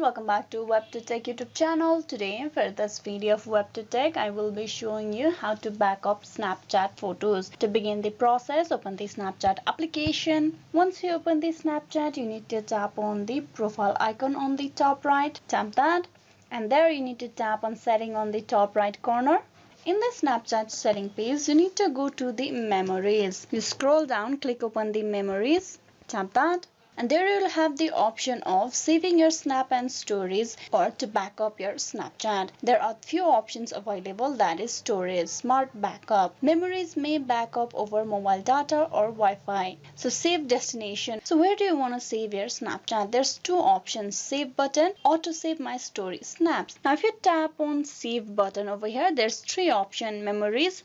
welcome back to WebToTech YouTube channel. Today for this video of WebToTech, I will be showing you how to back up Snapchat photos. To begin the process, open the Snapchat application. Once you open the Snapchat, you need to tap on the profile icon on the top right. Tap that, and there you need to tap on setting on the top right corner. In the Snapchat setting page, you need to go to the memories. You scroll down, click open the memories, tap that. And there you will have the option of saving your snap and stories or to back up your Snapchat. There are few options available, that is storage, smart backup. Memories may back up over mobile data or Wi-Fi. So save destination. So where do you want to save your Snapchat? There's two options, save button, auto save my story snaps. Now if you tap on save button over here, there's three options, memories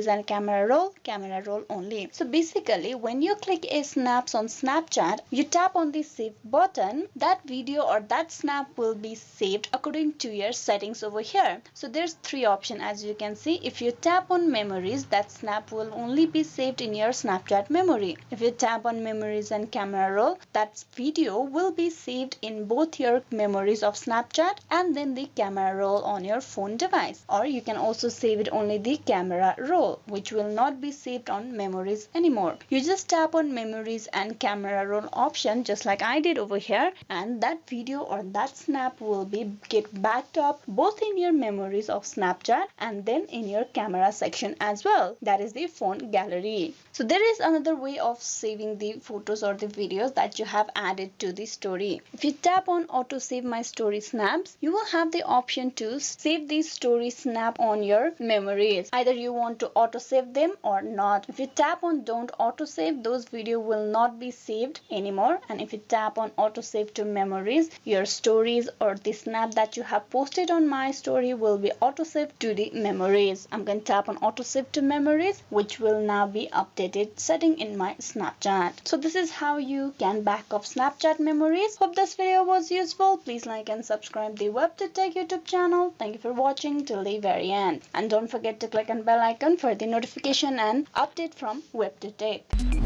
and camera roll only. So basically when you click a snaps on Snapchat, you tap on the save button, that video or that snap will be saved according to your settings over here. So there's three options as you can see. If you tap on memories, that snap will only be saved in your Snapchat memory. If you tap on memories and camera roll, that video will be saved in both your memories of Snapchat and then the camera roll on your phone device. Or you can also save it only the camera roll, which will not be saved on memories anymore. You just tap on memories and camera roll option just like I did over here, and that video or that snap will be get backed up both in your memories of Snapchat and then in your camera section as well, that is the phone gallery. So there is another way of saving the photos or the videos that you have added to the story. If you tap on auto save my story snaps, you will have the option to save the story snap on your memories. Either you want to auto save them or not. If you tap on don't auto save, those video will not be saved anymore. And if you tap on auto save to memories, your stories or the snap that you have posted on my story will be auto saved to the memories. I'm going to tap on auto save to memories, which will now be updated setting in my Snapchat. So this is how you can back up Snapchat memories. Hope this video was useful. Please like and subscribe the WebToTech YouTube channel. Thank you for watching till the very end. And don't forget to click on bell icon for the notification and update from WebToTech.